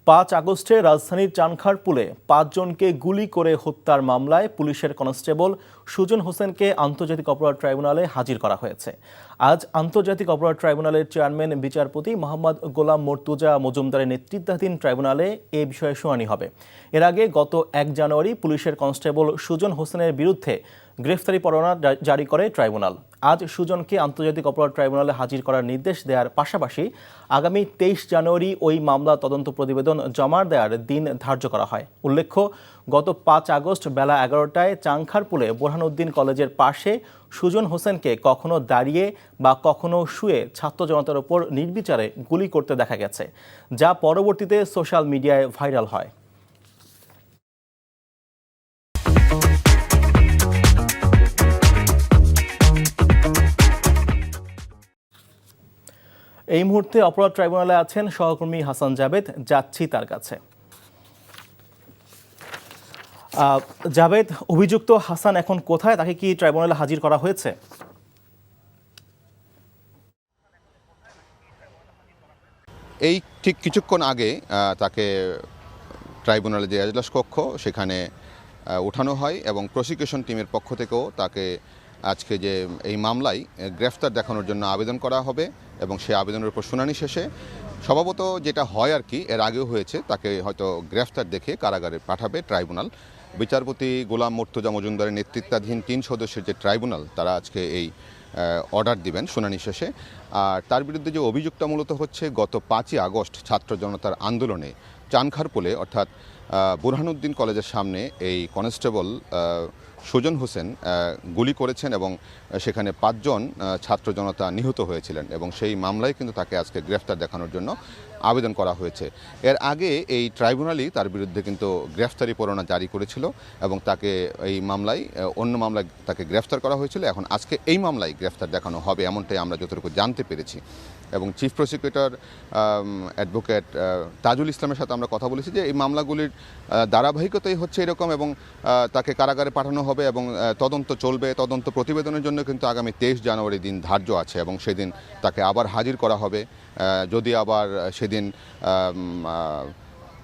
5 আগস্টে রাজধানীর চানখারপুলে 5 জনকে গুলি করে হত্যার মামলায় পুলিশের কনস্টেবল সুজন হোসেনকে আন্তর্জাতিক অপরাধ ট্রাইব্যুনালে হাজির করা হয়েছে। আজ আন্তর্জাতিক অপরাধ ট্রাইব্যুনালের চেয়ারম্যান বিচারপতি মোহাম্মদ গোলাম মর্তুজা মজুমদারের নেতৃত্বাধীন ট্রাইব্যুনালে এ বিষয়ে শুনানি হবে। এর আগে গত 1 জানুয়ারি পুলিশের কনস্টেবল সুজন হোসেনের বিরুদ্ধে গ্রেফতারি পরোয়ানা জারি করে ট্রাইব্যুনাল। আজ সুজনকে আন্তর্জাতিক অপরাধ ট্রাইব্যুনালে হাজির করার নির্দেশ দেওয়ার পাশাপাশি আগামী 23 জানুয়ারি ওই মামলা তদন্ত প্রতিবেদন জমা দেওয়ার দিন ধার্য করা হয়। উল্লেখ্য, গত 5 আগস্ট বেলা 11টায় চানখারপুলে বোরহানউদ্দিন কলেজের পাশে সুজন হোসেনকে কখনো দাঁড়িয়ে বা কখনো শুয়ে ছাত্র জনতার ওপর নির্বিচারে গুলি করতে দেখা গেছে, যা পরবর্তীতে সোশ্যাল মিডিয়ায় ভাইরাল হয়। এই মুহূর্তে অপরাধ ট্রাইব্যুনালে আছেন সহকর্মী হাসান জাবেদ, যাচ্ছি তার কাছে। জাবেদ, অভিযুক্ত হাসান এখন কোথায়? তাকে কি ট্রাইব্যুনালে হাজির করা হয়েছে? এই ঠিক কিছুক্ষণ আগে তাকে ট্রাইব্যুনালে যে এজলাস কক্ষ সেখানে ওঠানো হয় এবং প্রসিকিউশন টিমের পক্ষ থেকেও তাকে আজকে যে এই মামলায় গ্রেফতার দেখানোর জন্য আবেদন করা হবে এবং সেই আবেদনের উপর শুনানি শেষে স্বভাবত যেটা হয় আর কি, এর আগেও হয়েছে, তাকে হয়তো গ্রেফতার দেখে কারাগারে পাঠাবে ট্রাইব্যুনাল। বিচারপতি গোলাম মর্তুজা মজুমদারের নেতৃত্বাধীন 3 সদস্যের যে ট্রাইব্যুনাল তারা আজকে এই অর্ডার দিবেন শুনানি শেষে। আর তার বিরুদ্ধে যে অভিযোগটা মূলত হচ্ছে, গত 5ই আগস্ট ছাত্র জনতার আন্দোলনে চানখারপুলে অর্থাৎ বোরহানউদ্দিন কলেজের সামনে এই কনস্টেবল সুজন হোসেন গুলি করেছেন এবং সেখানে 5 জন ছাত্র জনতা নিহত হয়েছিলেন এবং সেই মামলায় কিন্তু তাকে আজকে গ্রেফতার দেখানোর জন্য আবেদন করা হয়েছে। এর আগে এই ট্রাইব্যুনালই তার বিরুদ্ধে কিন্তু গ্রেফতারি পরোয়ানা জারি করেছিল এবং তাকে এই মামলায় অন্য মামলায় তাকে গ্রেফতার করা হয়েছিল। এখন আজকে এই মামলায় গ্রেফতার দেখানো হবে এমনটাই আমরা যতটুকু জানতে পেরেছি। এবং চিফ প্রসিকিউটর অ্যাডভোকেট তাজুল ইসলামের সাথে আমরা কথা বলেছি যে এই মামলাগুলির ধারাবাহিকতাই হচ্ছে এরকম এবং তাকে কারাগারে পাঠানো হবে এবং তদন্ত চলবে। তদন্ত প্রতিবেদনের জন্য কিন্তু আগামী 23 জানুয়ারি দিন ধার্য আছে এবং সেদিন তাকে আবার হাজির করা হবে। যদি আবার সেদিন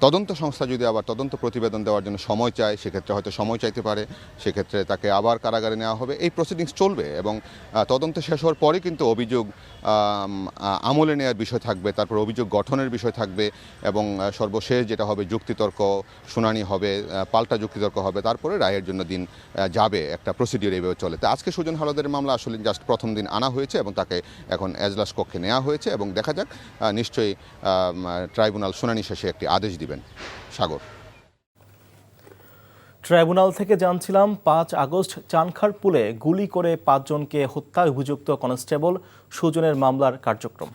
তদন্ত সংস্থা যদি আবার তদন্ত প্রতিবেদন দেওয়ার জন্য সময় চায়, সেক্ষেত্রে হয়তো সময় চাইতে পারে, সেক্ষেত্রে তাকে আবার কারাগারে নেওয়া হবে। এই প্রসিডিংস চলবে এবং তদন্ত শেষ হওয়ার পরে কিন্তু অভিযোগ আমলে নেওয়ার বিষয় থাকবে, তারপর অভিযোগ গঠনের বিষয় থাকবে এবং সর্বশেষ যেটা হবে যুক্তিতর্ক শুনানি হবে, পাল্টা যুক্তিতর্ক হবে, তারপরে রায়ের জন্য দিন যাবে। একটা প্রসিডিওর এইভাবে চলে। তো আজকে সুজন হালদারের মামলা আসলে জাস্ট প্রথম দিন আনা হয়েছে এবং তাকে এখন এজলাস কক্ষে নেওয়া হয়েছে এবং দেখা যাক নিশ্চয়ই ট্রাইব্যুনাল শুনানি শেষে একটি আদেশ দিবে। সাগর, ট্রাইব্যুনাল থেকে জানছিলাম 5 আগস্ট চানখারপুলে গুলি করে 5 জনকে হত্যায় অভিযুক্ত কনস্টেবল সুজনের মামলার কার্যক্রম।